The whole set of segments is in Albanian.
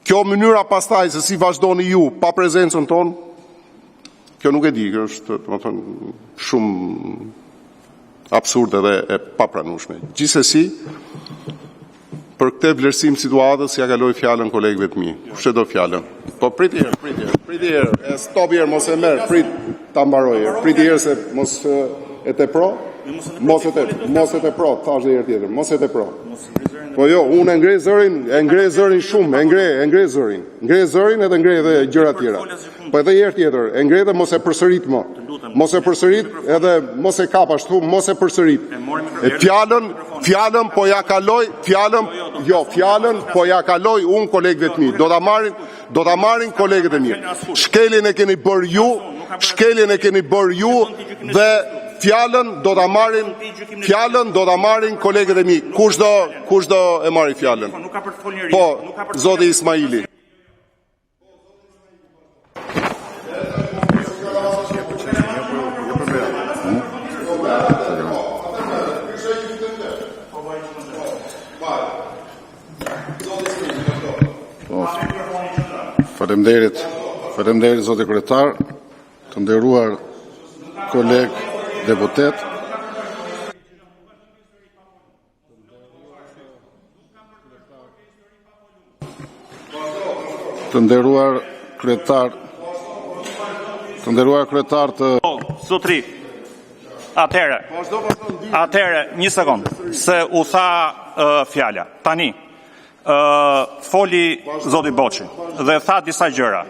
Kjo mënyra pastaj se si vazhdoni ju pa prezencën tonë, kjo nuk e di, kjo është domethënë shumë absurde dhe e papranueshme. Gjithsesi, për këtë vlerësim situatës ja kaloj fjalën kolegëve të mi. Kush e do fjalën? Po prit herë. Stop herë, mos e merr, prit ta mbaroj herë. Prit herë se mos e tepro. Mos e tepro, thash edhe herë tjetër. Mos e tepro. Po jo, unë e ngrej zërin shumë, e ngrej zërin. Ngrej zërin edhe ngrej edhe gjëra tjera. Po edhe herë tjetër, e ngrej dhe mos e përsërit më. Mos e përsërit edhe mos e kap ashtu, mos e përsërit. Fjalën po ja kaloj, fjalën po ja kaloj unë kolegëve të mi. Do ta marrin kolegët e mi. Shkeljen e keni bërë ju dhe fjalën do ta marrin kolegët e mi. Kush do e marri fjalën? Po, zoti Ismaili. Faleminderit zoti kryetar, të nderuar koleg deputet. Të nderuar kryetar të Sotri. Atëre, një sekond, se u tha fjala. Tani, foli zoti Boçi dhe tha disa gjëra.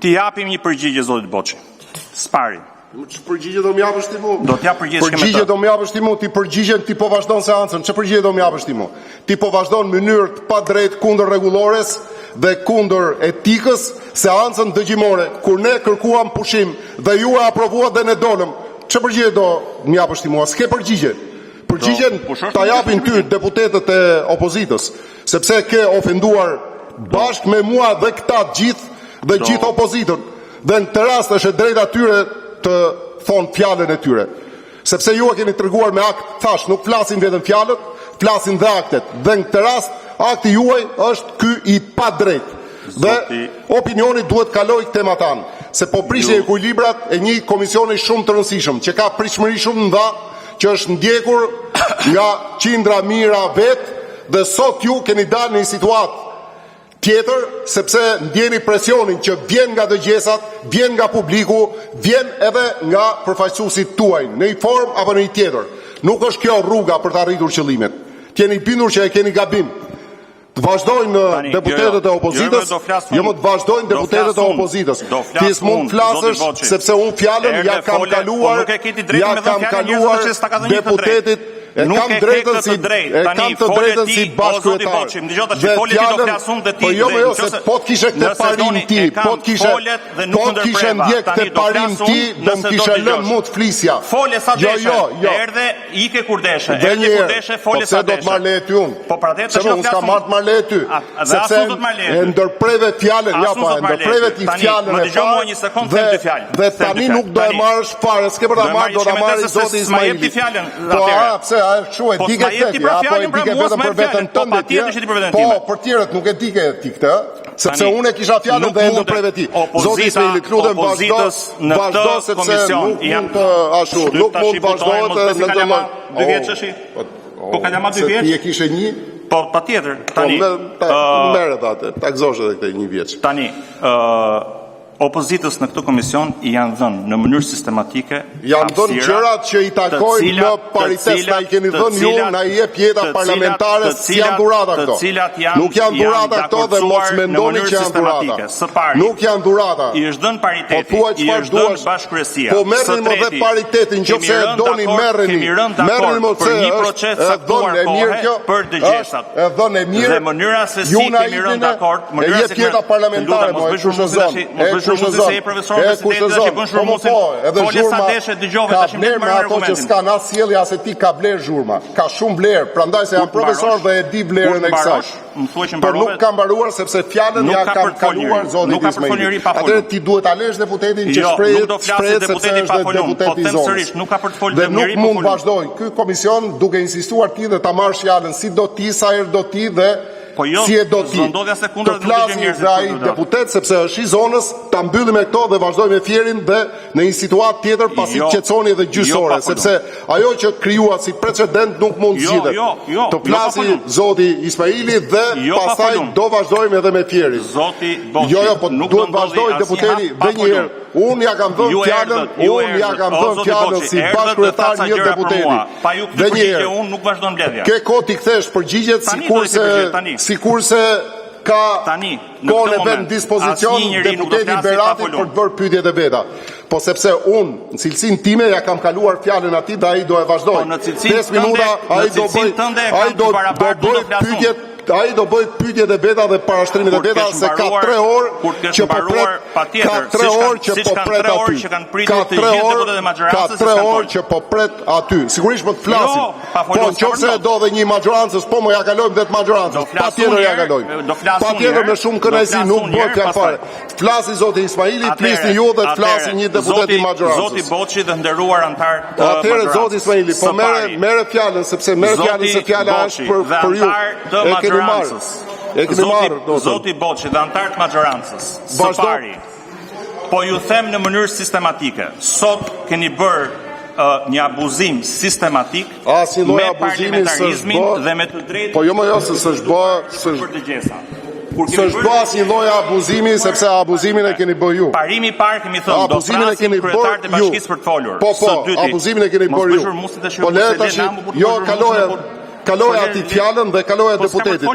Ti japim një përgjigje zotit Boçi. Spari. Që përgjigje do m'japësh ti mu? Do t'jap përgjigje do m'japësh ti mu, ti përgjigjen ti po vazhdon seancën. Që përgjigje do m'japësh ti mu? Ti po vazhdon në mënyrë të padrejtë kundër rregullores dhe kundër etikës seancën dëgjimore. Kur ne kërkuam pushim dhe ju e aprovuat dhe ne dolëm, që përgjigje do m'japësh ti mu? S'ke përgjigje. Përgjigjen ta japin ty deputetët e opozitës, sepse ke ofenduar bashkë me mua dhe këta gjithë opozitën. Dhe në të rast është e drejta tyre të thonë fjalën e tyre. Sepse ju e keni treguar me akt, thash, nuk flasin vetëm fjalët, flasin dhe aktet. Dhe në këtë rast, akti juaj është ky i pa drejt. Dhe opinioni duhet kaloj tema tanë. Se po prishje ekuilibrat e një komisioni shumë të rëndësishëm, që ka prishmëri shumë nda, që është ndjekur nga qindra mira vetë, dhe sot ju keni dalë në një situatë tjetër, sepse ndjeni presionin që vjen nga dëgjesat, vjen nga publiku, vjen edhe nga përfaqësuesit tuaj, në një formë apo në një tjetër. Nuk është kjo rruga për të arritur qëllimet. T'jeni bindur që e keni gabim. Të vazhdojnë deputetët e opozitës, jo më të vazhdojnë deputetët e opozitës. Ti s'mund flasësh, sepse unë fjalën ja kam kaluar deputetit. E kam drejtën si bashkëkryetar. Dhe fjalën, po jo, se po të kishe këtë parim ti, po të kishe ndjek këtë parim ti, do më kishe lënë mu të flisja. Fole sa deshe, erdhe ike kur deshe, fole sa deshe. Po pse do të marrë leje ty unë? Po pra se unë s'ka marrë të marrë leje ty. Sepse e ndërpreve fjalën, ndërpreve ti fjalën e parë, dhe tani nuk do e marrësh fare, s'ke për ta marrë, do ta marrë zoti Ismaili. Po e dike këtë, apo e dike vetëm për vetën tënde tje, po për tjerët nuk e dike ti këtë, sepse unë e kisha fjallën dhe e ndërpreve ti. Zoti Ismaili, lutem vazhdo, sepse nuk mund të ashtu, nuk mund vazhdojët në të lojë. Dy vjeçëshi? Po kalama 2 vjeç? Ti e kishe 1? Po, pa tjetër, tani. Meret atë, takzosh edhe këtë 1 vjeç. Tani, opozitës në këtë komision i janë dhënë në mënyrë sistematike janë dhënë gjërat që i takojnë në paritet, na i keni dhënë ju, na i jep jeta parlamentare, si janë durata këto. Nuk janë durata këto dhe mos mendoni që janë durata. Nuk janë durata. I është dhënë pariteti, i është dhënë bashkërësia. Po merrni më dhe paritetin, nëse e doni merrni. Merrni më për një proces caktuar kohe për dëgjesat. E dhënë e mirë. Dhe mënyra se si kemi rënë dakord, mënyra se jeta parlamentare, mos bësh se e profesorët e universitetit që bën shurmusin. Folë sa deshe dëgjove tash me ato që s'kan as sjellja se ti ka bler zhurma. Ka shumë vlerë, prandaj se jam profesor dhe e di vlerën e kësaj. Por nuk kam mbaruar sepse fjalën ja kam kaluar zoti Ismaili. Atëherë ti duhet ta lësh deputetin që shprehet sepse është deputet i zonës. Nuk ka për të folur dhe nuk mund vazhdoj. Ky komision duke insistuar ti dhe ta marrësh fjalën si do ti, sa herë do ti dhe Po jo, si e do ti zëndodhja se kundër të flasi dhe ai deputet, sepse është i zonës, ta mbyllim me këto dhe vazhdojmë me Fierin dhe në një situatë tjetër pasi qetësoni edhe gjyqësore, sepse ajo që krijua si precedent nuk mund zgjidhet. Të flasi zoti Ismaili dhe pastaj do vazhdojmë edhe me Fierin. Zoti Boçi. Po duhet vazhdoj deputeti dhe një herë. Unë ja kam dhënë fjalën, si bashkëkryetar një deputeti. Dhe një herë, unë nuk vazhdon mbledhja. Ke kohë ti kthesh përgjigjet sikurse ka kohën e vet në dispozicion deputeti Berati për të bërë pyetjet e veta. Po sepse unë në cilësinë time ja kam kaluar fjalën atij dhe ai do e vazhdoj. 5 minuta ai do bëj pyetjet. Ai do bëj pyetjet e veta dhe parashtrimet e veta se ka 3 orë që po pret. Ka 3 orë që po pret aty. Ka 3 orë që po pret aty. Sigurisht po të flasim. Po nëse do dhe një majorancës, po më ja kalojmë vetë majorancës. Patjetër ja kalojmë. Patjetër me shumë kënaqësi, nuk bëhet fjalë fare. Flasi zoti Ismaili, plisni ju dhe flasi një deputet i majorancës. Zoti Boçi dhe nderuar antar të majorancës. Atëherë zoti Ismaili, po merre fjalën sepse merr fjalën se fjala është për ju. Zoti Boçi dhe antarët majorancës. Së pari, po ju them në mënyrë sistematike, sot keni bërë një abuzim sistematik me parlamentarizmin dhe me të drejtë. Po jo më jo se s'është bë asnjë lloj abuzimi, sepse abuzimin e keni bërë ju. Parimi i parë kemi thënë, do flasim kryetarët e bashkisë për të folur. Po, abuzimin e keni bërë ju. Po le tash, jo kaloja ati fjalën dhe kaloja deputetit.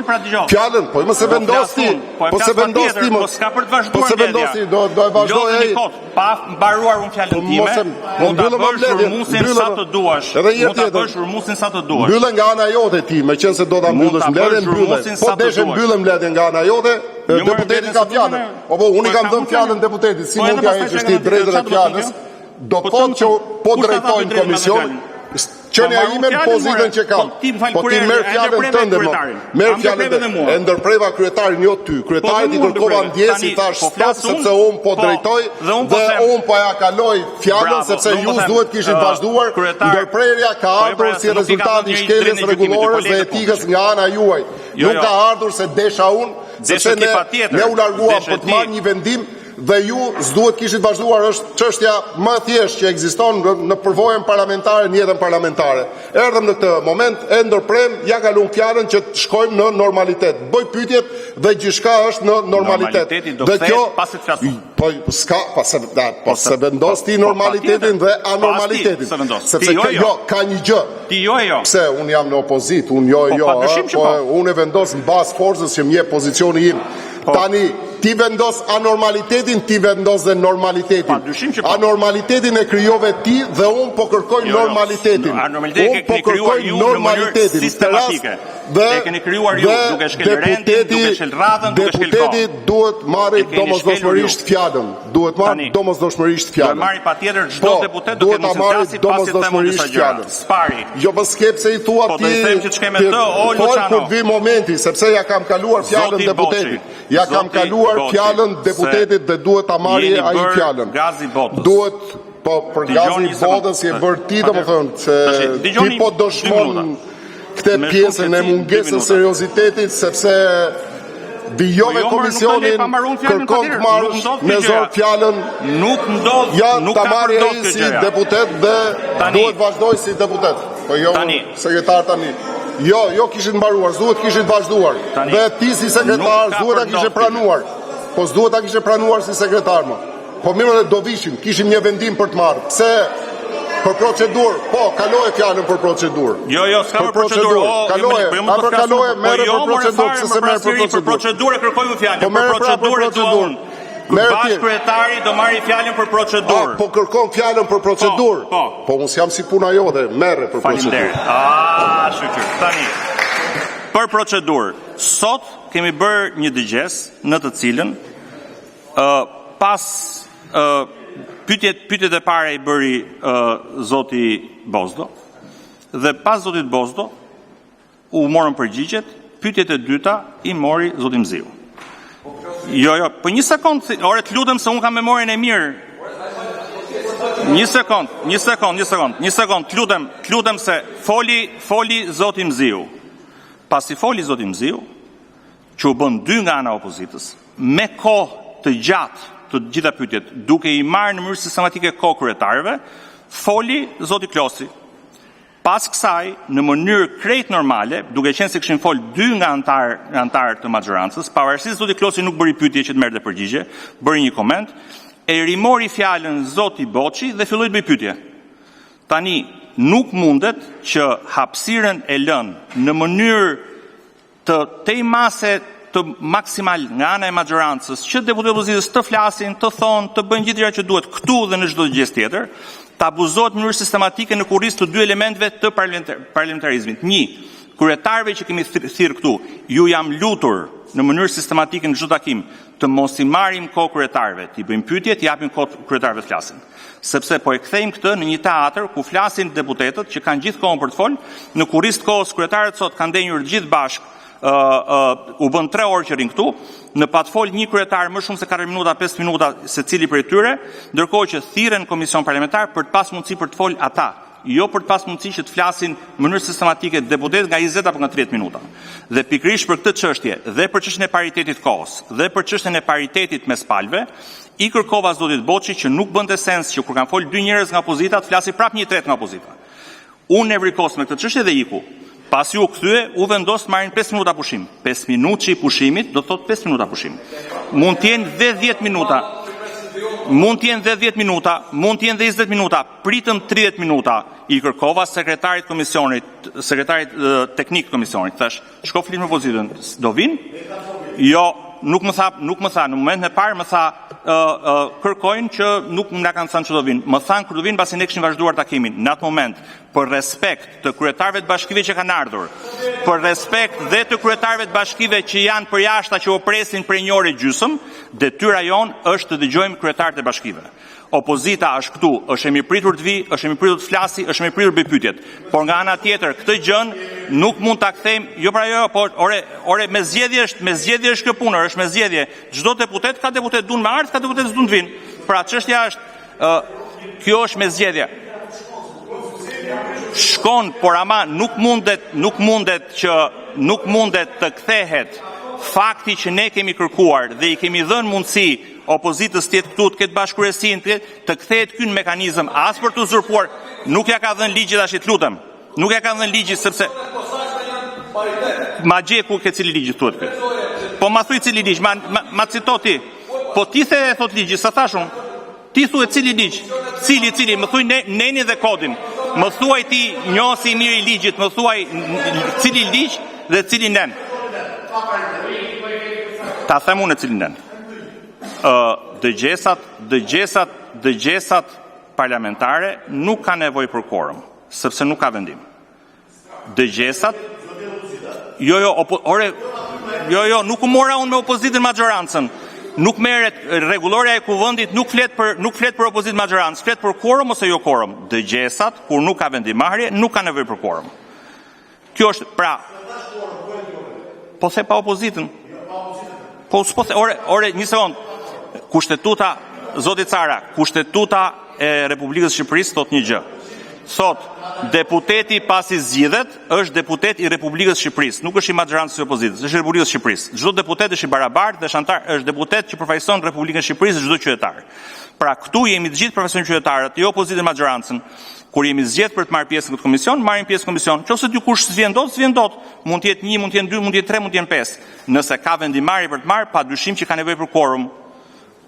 Fjalën, po më se vendos ti. Po se vendos ti më. Po s'ka për të vazhduar media. Do e vazhdoj ai. Pa mbaruar unë fjalën time. Mund ta bësh rumusin sa të duash. Mund ta bësh rumusin sa të duash. Mbyllën nga ana jote ti, meqense do ta mbyllësh mbledhjen, mbyllën. Po deshë mbyllën mbledhjen nga ana jote, deputeti ka fjalën. Po unë i kam dhënë fjalën deputetit, si mund t'ja heqësh ti drejtën e fjalës? Do të thotë që po drejtojnë komisionin. Qenia ime në pozitën që kam. Po ti merr fjalën tënde më. Merr fjalën e ndërpreva kryetarin jo ty. Kryetarit i kërkova ndjesi, thash stop sepse unë po drejtoj dhe unë po ja kaloj fjalën sepse ju duhet kishit vazhduar. Ndërprerja ka ardhur si rezultat i shkeljes rregullore dhe etikës nga ana juaj. Nuk ka ardhur se desha unë, sepse ne u larguam për të marrë një vendim dhe ju s'duhet kishit vazhduar. Është çështja më e thjeshtë që ekziston në përvojën parlamentare, në jetën parlamentare. Erdhëm në këtë moment, e ndërprem, ja kalon fjalën që të shkojmë në normalitet. Bëj pyetjet dhe gjithçka është në normalitet. Dhe kjo pasi të flasim. Po s'ka, po se vendos ti normalitetin dhe anormalitetin. Sepse kjo ka një gjë. Ti jo. Pse unë jam në opozit, unë po unë e vendos në bazë forcës që më jep pozicioni im. Tani, ti vendos anormalitetin, ti vendos dhe normalitetin. Anormalitetin e krijove ti dhe unë po kërkoj normalitetin. Unë po kërkoj normalitetin. Sistematike. E keni krijuar ju duke shkel rendin, duke shkel radhën, duke shkel kohën. Deputeti duhet marrë domosdoshmërisht fjalën. Duhet marrë domosdoshmërisht fjalën. Do marrë patjetër çdo deputet duke mos flasi pasi them disa gjëra. Spari. Jo më skepse i thua ti. Po do të them që çka me të, o Luciano. Kur vi momenti, sepse ja kam kaluar fjalën deputetit. Ja kam kaluar fjalën deputetit dhe duhet ta marrë ai fjalën. Duhet po për gazi i botës si e bër ti, domethënë se ti po dëshmon këtë pjesën e mungesës seriozitetit, sepse vijove komisionin kërkon të marrësh me zor fjalën. Nuk ndodh, nuk ta marrë ai si deputet dhe duhet vazhdoj si deputet. Po jo sekretar tani. Jo kishit mbaruar, duhet kishit vazhduar. Dhe ti si sekretar duhet ta kishe pranuar. Po s'duhet ta kishe pranuar si sekretar më. Po mirë do vishim, kishim një vendim për të marrë. Pse për procedurë? Po, kaloje fjalën për procedurë. Jo, s'ka për procedurë. Kaloje, merre për procedurë, pse se merr për procedurë kërkoj më fjalën. Për procedurë do unë. Bashkëkryetari do marrë fjalën për procedurë. Po kërkon fjalën për procedurë. Po unë jam si puna jote, merre për procedurë. Shqyr. Tani. Për procedurë, sot kemi bërë një dëgjes në të cilën pas pyetjet e para i bëri zoti Bozdo dhe pas zotit Bozdo u morën përgjigjet, pyetjet e dyta i mori zoti Mziu. Jo, po një sekond, ore të lutem se unë kam memorien e mirë. Një sekond, të lutem se foli zoti Mziu. Pasi foli zoti Mziu, që u bën 2 nga ana e opozitës, me kohë të gjatë të gjitha pyetjet, duke i marrë në mënyrë sistematike kohë kryetarëve, foli zoti Klosi. Pas kësaj, në mënyrë krejt normale, duke qenë se kishin fol 2 nga antarë të maxhorancës, pavarësisht zoti Klosi nuk bëri pyetje që të merrte përgjigje, bëri një koment, e rimori fjalën zoti Boçi dhe filloi të bëj pyetje. Tani nuk mundet që hapësirën e lënë në mënyrë të tejmase të maksimal nga ana e maxhorancës, që deputetët e opozitës të flasin, të thonë, të bëjnë gjithë gjëra që duhet këtu dhe në çdo gjë tjetër, të abuzohet në mënyrë sistematike në kurriz të 2 elementeve të parlamentarizmit. 1. Kryetarëve që kemi thirrë këtu, ju jam lutur në mënyrë sistematike në çdo takim të mos i marrim kohë kryetarëve, t'i bëjmë pyetje, t'i japim kohë kryetarëve të flasin. Sepse po e kthejmë këtë në një teatr ku flasin deputetët që kanë gjithë kohën për të folë, në kurriz të kohës kryetarët sot kanë ndenjur gjithë bashkë, u bën 3 orë që rinë këtu, në pa të folë një kryetar më shumë se 4 minuta, 5 minuta se cili prej tyre, ndërkohë që thirren komision parlamentar për të pas mundësi për të folë ata, jo për të pas mundësi që të flasin në mënyrë sistematike deputetë nga 20 apo nga 30 minuta. Dhe pikërisht për këtë çështje, dhe për çështjen e paritetit kohës, dhe për çështjen e paritetit mes palëve, i kërkova zotit Boçi që nuk bënte sens që kur kanë folë 2 njerëz nga opozita të flasin prapë 1/3 nga opozita. Unë e vrikos me këtë çështje dhe iku. Pasi u kthye, u vendos të marrin 5 minuta pushim. 5 minutë i pushimit do të thotë 5 minuta pushim. Mund të jenë dhe 10 minuta. Mund të jenë dhe 10 minuta, mund të jenë dhe 20 minuta. Pritëm 30 minuta. I kërkova sekretarit komisionit, sekretarit teknik komisionit. Thash, shko flit me opozitën. Do vinë? Jo, nuk më tha, në momentin e parë më tha, kërkojnë që nuk më kanë thënë që do vinë. Më thanë kur do vinë pasi ne kishin vazhduar takimin. Në atë moment, për respekt të kryetarëve të bashkive që kanë ardhur, për respekt dhe të kryetarëve të bashkive që janë përjashta që u presin për 1 orë gjysmë, detyra jon është të dëgjojmë kryetarët e bashkive. Opozita është këtu, është e mirëpritur të vi, është e mirëpritur të flasi, është e mirëpritur të bëj pyetjet. Por nga ana tjetër, këtë gjën nuk mund ta kthejmë, jo pra jo, por ore me zgjedhje është kjo punë, është me zgjedhje. Çdo deputet ka deputet duan me ardh, ka deputet s'duan të vinë. Pra çështja është kjo është me zgjedhje. Shkon, por ama nuk mundet të kthehet fakti që ne kemi kërkuar dhe i kemi dhënë mundësi opozitës tjetë këtu të ketë bashkërësin të kthehet ky mekanizëm as për të uzurpuar, nuk ja ka dhënë ligji tash, të lutem. Nuk ja ka dhënë ligji sepse ma gje ku ke cili ligji thuhet ky. Po ma thuaj cili ligj, ma cito ti. Po ti the e thot ligji, sa thash unë. Ti thuaj cili ligj. Cili, më thuaj neni dhe kodin. Më thuaj ti njohësi i mirë i ligjit, më thuaj cili ligj dhe cili nen. Ta them unë cili nen. Dëgjesat parlamentare nuk ka nevojë për quorum, sepse nuk ka vendim. Dëgjesat nuk u mora unë me opozitën maxhorancën. Nuk merret rregulloria e kuvendit, nuk flet për opozitën maxhorancë, flet për quorum ose jo quorum. Dëgjesat kur nuk ka vendimarrje nuk ka nevojë për quorum. Kjo është pra. Po the pa opozitën. Po s'po the, ore, një sekond. Kushtetuta, zoti Cara, kushtetuta e Republikës Shqipërisë thot një gjë. Thot, deputeti pasi zgjidhet është deputet i Republikës Shqipërisë, nuk është i maxhorancës së opozitës, është i Republikës Shqipërisë. Çdo deputet është i barabartë dhe është deputet që përfaqëson Republikën e Shqipërisë çdo qytetar. Pra këtu jemi të gjithë përfaqësojmë qytetarët, jo opozitën maxhorancën. Kur jemi zgjedh për të marrë pjesë në këtë komision, marrim pjesë në komision. Nëse dikush s'vjen dot, mund të jetë 1, mund të jetë 2, mund të jetë 3, mund të jetë 5. Nëse ka vendimarrje për të marrë, padyshim që ka nevojë për quorum.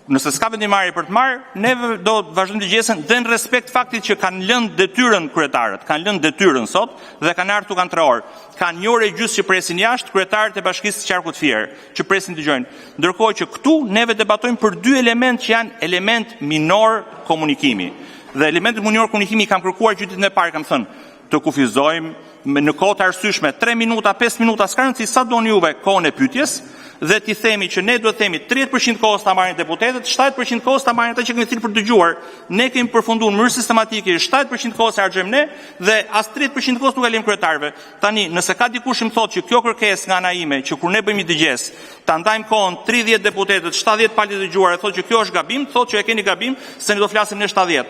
Nëse s'ka vendimarrje për të marrë, ne do të vazhdojmë dëgjesën dhe në respekt faktit që kanë lënë detyrën kryetarët, kanë lënë detyrën sot dhe kanë ardhur kanë 3 orë. Kanë 1 orë gjysmë që presin jashtë kryetarët e Bashkisë së Qarkut Fier, që presin dëgjojnë. Ndërkohë që këtu neve debatojmë për 2 elementë që janë element minor komunikimi. Dhe elementet minor komunikimi kam kërkuar ditën e parë, kam thënë, të kufizojmë në kohë të arsyeshme 3 minuta, 5 minuta, s'ka rëndësi sa doni juve kohën e pyetjes. Dhe ti themi që ne duhet themi 30% kohës ta marrin deputetët, 70% kohës ta marrin ata që kemi thirrur për dëgjuar. Ne kemi përfunduar në mënyrë sistematike, 70% kohës e harxojmë ne dhe as 30% kohës nuk e lëm kryetarëve. Tani, nëse ka dikush më thotë që kjo kërkesë nga ana ime, që kur ne bëjmë dëgjes, ta ndajmë kohën 30 deputetët, 70 palë të dëgjuar, e thotë që kjo është gabim, thotë që e keni gabim, se ne do flasim në 70.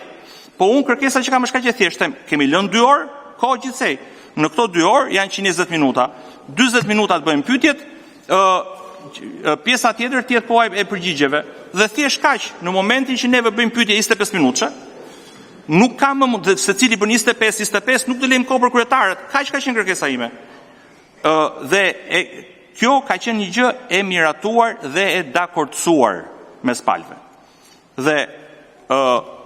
Po unë kërkesa që kam është kaq e thjeshtë, kemi lënë 2 orë, kohë gjithsej. Në këto 2 orë janë 120 minuta. 40 minuta të bëjmë pyetjet, pjesa tjetër tjetë po e përgjigjeve, dhe thjesht kaq, në momentin që neve bëjmë pyetje 25 minutëshe, nuk kam më se cili bën 25 nuk do lejmë kohë për kryetarët, kaq ka qenë kërkesa ime. Kjo ka qenë një gjë e miratuar dhe e dakordsuar mes palëve. Dhe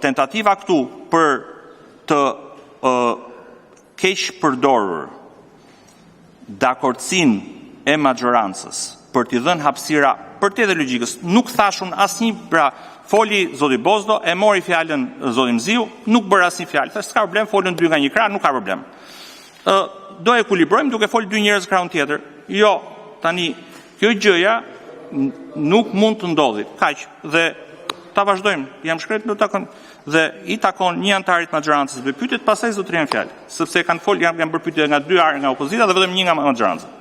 tentativa këtu për të keq përdorur dakordsin e majorancës për t'i dhënë hapësira për te dhe logjikës, nuk thashun asnjë, pra foli zoti Bozdo, e mori fjalën zoti Mziu, nuk bëra asnjë fjalë, thash s'ka problem, folën dy nga një krah, nuk ka problem. Do e ekuilibrojmë duke folë dy njerëz krahun tjetër. Jo, tani kjo gjëja nuk mund të ndodhi, kaq, dhe ta vazhdojmë. Jam shkret do takon dhe i takon një antarit majorancës bëj pyetjet, pastaj zotërian fjalë, sepse kanë folë, janë bërë pyetje nga dy nga opozita dhe vetëm një nga majoranca.